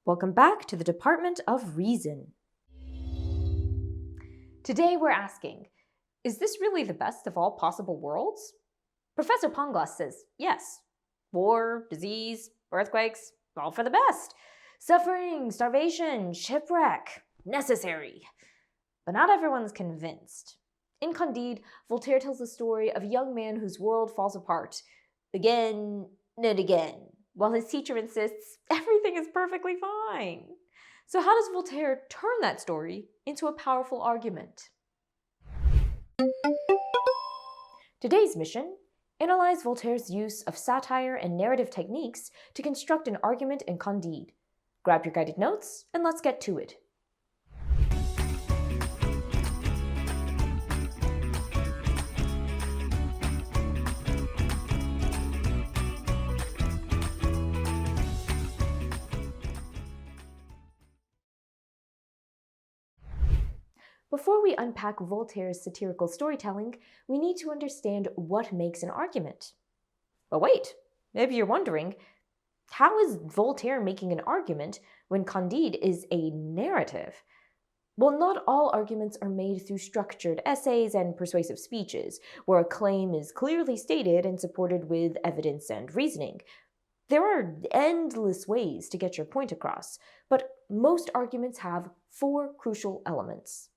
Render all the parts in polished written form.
Welcome back to the Department of Reason. Today we're asking, is this really the best of all possible worlds? Professor Pangloss says yes. War, disease, earthquakes, all for the best. Suffering, starvation, shipwreck, necessary. But not everyone's convinced. In Candide, Voltaire tells the story of a young man whose world falls apart again and again, while his teacher insists everything is perfectly fine. So how does Voltaire turn that story into a powerful argument? Today's mission: analyze Voltaire's use of satire and narrative techniques to construct an argument in Candide. Grab your guided notes and let's get to it. Before we unpack Voltaire's satirical storytelling, we need to understand what makes an argument. But wait, maybe you're wondering, how is Voltaire making an argument when Candide is a narrative? Well, not all arguments are made through structured essays and persuasive speeches, where a claim is clearly stated and supported with evidence and reasoning. There are endless ways to get your point across, but most arguments have 4 crucial elements.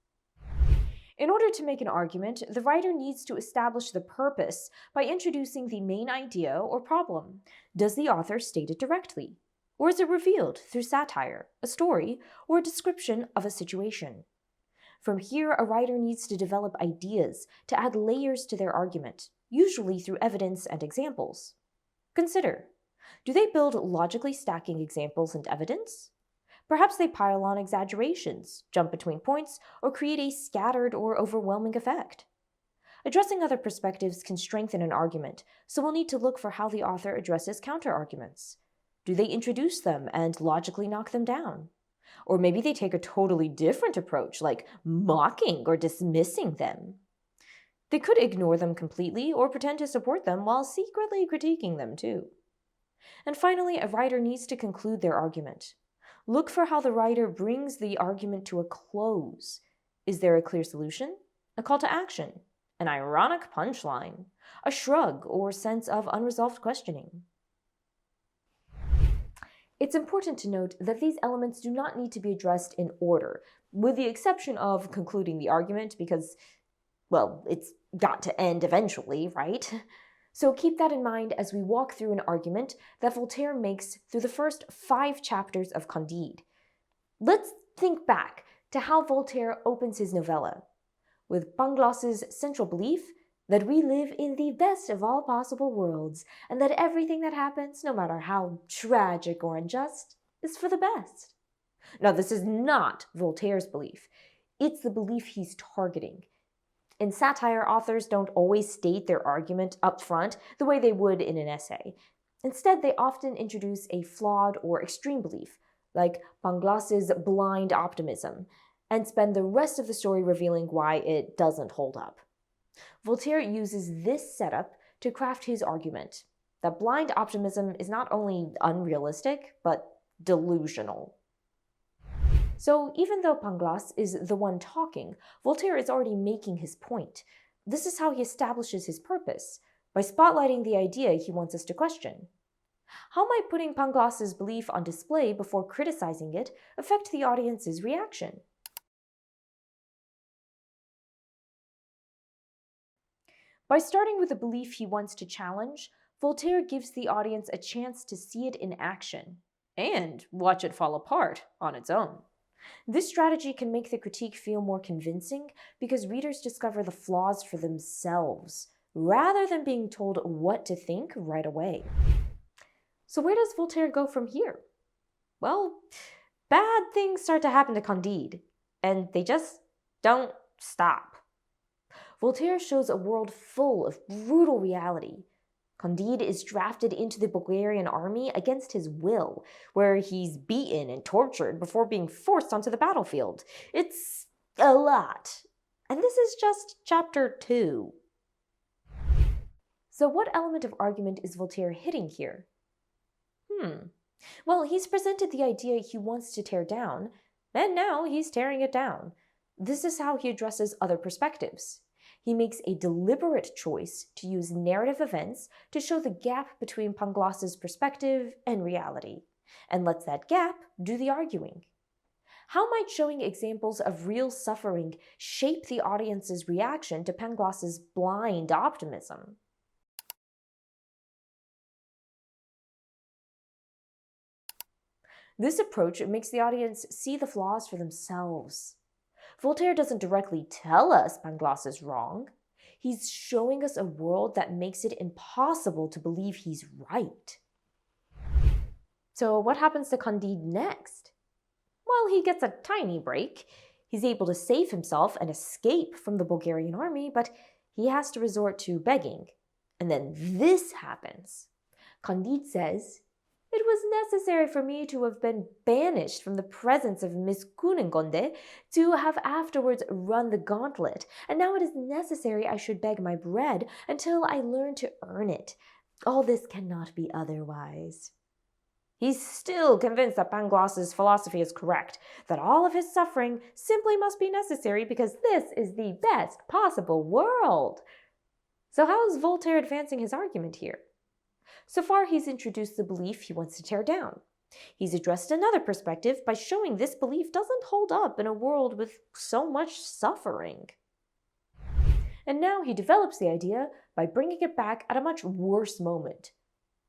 In order to make an argument, the writer needs to establish the purpose by introducing the main idea or problem. Does the author state it directly? Or is it revealed through satire, a story, or a description of a situation? From here, a writer needs to develop ideas to add layers to their argument, usually through evidence and examples. Consider, do they build logically stacking examples and evidence? Perhaps they pile on exaggerations, jump between points, or create a scattered or overwhelming effect. Addressing other perspectives can strengthen an argument, so we'll need to look for how the author addresses counterarguments. Do they introduce them and logically knock them down? Or maybe they take a totally different approach, like mocking or dismissing them. They could ignore them completely or pretend to support them while secretly critiquing them too. And finally, a writer needs to conclude their argument. Look for how the writer brings the argument to a close. Is there a clear solution? A call to action? An ironic punchline? A shrug or sense of unresolved questioning? It's important to note that these elements do not need to be addressed in order, with the exception of concluding the argument because, well, it's got to end eventually, right? So keep that in mind as we walk through an argument that Voltaire makes through the first 5 chapters of Candide. Let's think back to how Voltaire opens his novella, with Pangloss's central belief that we live in the best of all possible worlds, and that everything that happens, no matter how tragic or unjust, is for the best. Now, this is not Voltaire's belief. It's the belief he's targeting. In satire, authors don't always state their argument up front the way they would in an essay. Instead, they often introduce a flawed or extreme belief, like Pangloss's blind optimism, and spend the rest of the story revealing why it doesn't hold up. Voltaire uses this setup to craft his argument, that blind optimism is not only unrealistic, but delusional. So even though Pangloss is the one talking, Voltaire is already making his point. This is how he establishes his purpose, by spotlighting the idea he wants us to question. How might putting Pangloss's belief on display before criticizing it affect the audience's reaction? By starting with a belief he wants to challenge, Voltaire gives the audience a chance to see it in action, and watch it fall apart on its own. This strategy can make the critique feel more convincing because readers discover the flaws for themselves, rather than being told what to think right away. So where does Voltaire go from here? Well, bad things start to happen to Candide, and they just don't stop. Voltaire shows a world full of brutal reality. Candide is drafted into the Bulgarian army against his will, where he's beaten and tortured before being forced onto the battlefield. It's a lot. And this is just chapter 2. So what element of argument is Voltaire hitting here? Well, he's presented the idea he wants to tear down, and now he's tearing it down. This is how he addresses other perspectives. He makes a deliberate choice to use narrative events to show the gap between Pangloss's perspective and reality, and lets that gap do the arguing. How might showing examples of real suffering shape the audience's reaction to Pangloss's blind optimism? This approach makes the audience see the flaws for themselves. Voltaire doesn't directly tell us Pangloss is wrong. He's showing us a world that makes it impossible to believe he's right. So what happens to Candide next? Well, he gets a tiny break. He's able to save himself and escape from the Bulgarian army, but he has to resort to begging. And then this happens. Candide says, "It was necessary for me to have been banished from the presence of Miss Cunegonde to have afterwards run the gauntlet, and now it is necessary I should beg my bread until I learn to earn it. All this cannot be otherwise." He's still convinced that Pangloss's philosophy is correct, that all of his suffering simply must be necessary because this is the best possible world. So how is Voltaire advancing his argument here? So far, he's introduced the belief he wants to tear down. He's addressed another perspective by showing this belief doesn't hold up in a world with so much suffering. And now he develops the idea by bringing it back at a much worse moment.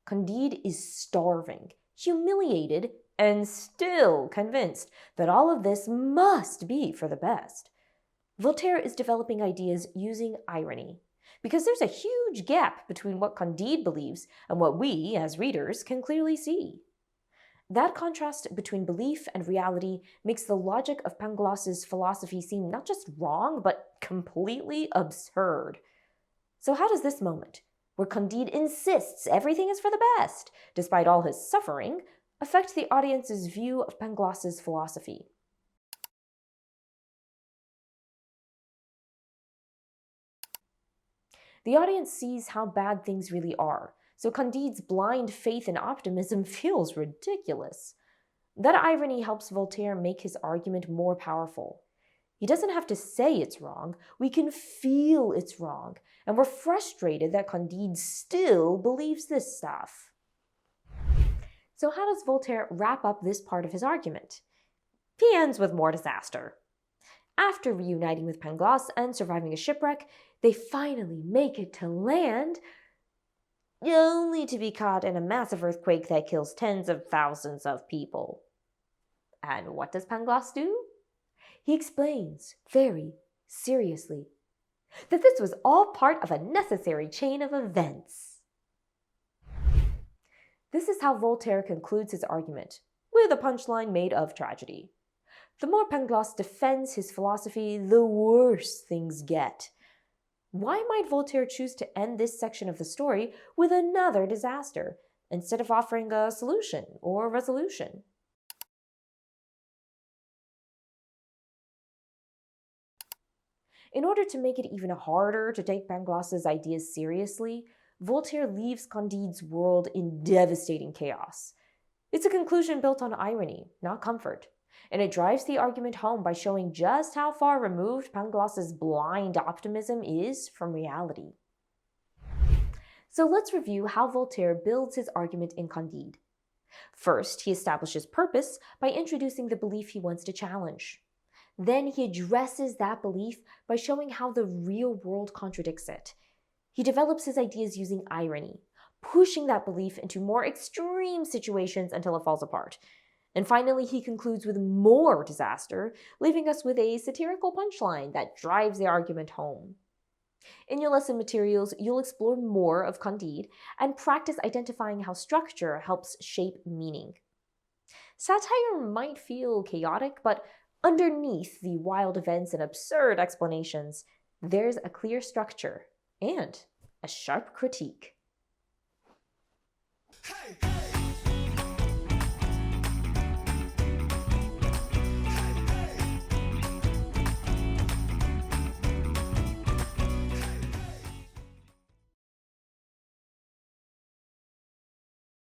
Candide is starving, humiliated, and still convinced that all of this must be for the best. Voltaire is developing ideas using irony, because there's a huge gap between what Candide believes and what we, as readers, can clearly see. That contrast between belief and reality makes the logic of Pangloss's philosophy seem not just wrong, but completely absurd. So how does this moment, where Candide insists everything is for the best, despite all his suffering, affect the audience's view of Pangloss's philosophy? The audience sees how bad things really are, so Candide's blind faith and optimism feels ridiculous. That irony helps Voltaire make his argument more powerful. He doesn't have to say it's wrong, we can feel it's wrong, and we're frustrated that Candide still believes this stuff. So how does Voltaire wrap up this part of his argument? He ends with more disaster. After reuniting with Pangloss and surviving a shipwreck, they finally make it to land, only to be caught in a massive earthquake that kills tens of thousands of people. And what does Pangloss do? He explains, very seriously, that this was all part of a necessary chain of events. This is how Voltaire concludes his argument, with a punchline made of tragedy. The more Pangloss defends his philosophy, the worse things get. Why might Voltaire choose to end this section of the story with another disaster, instead of offering a solution or resolution? In order to make it even harder to take Pangloss's ideas seriously, Voltaire leaves Candide's world in devastating chaos. It's a conclusion built on irony, not comfort, and it drives the argument home by showing just how far removed Pangloss's blind optimism is from reality. So let's review how Voltaire builds his argument in Candide. First, he establishes purpose by introducing the belief he wants to challenge. Then he addresses that belief by showing how the real world contradicts it. He develops his ideas using irony, pushing that belief into more extreme situations until it falls apart. And finally, he concludes with more disaster, leaving us with a satirical punchline that drives the argument home. In your lesson materials, you'll explore more of Candide and practice identifying how structure helps shape meaning. Satire might feel chaotic, but underneath the wild events and absurd explanations, there's a clear structure and a sharp critique. Hey, hey.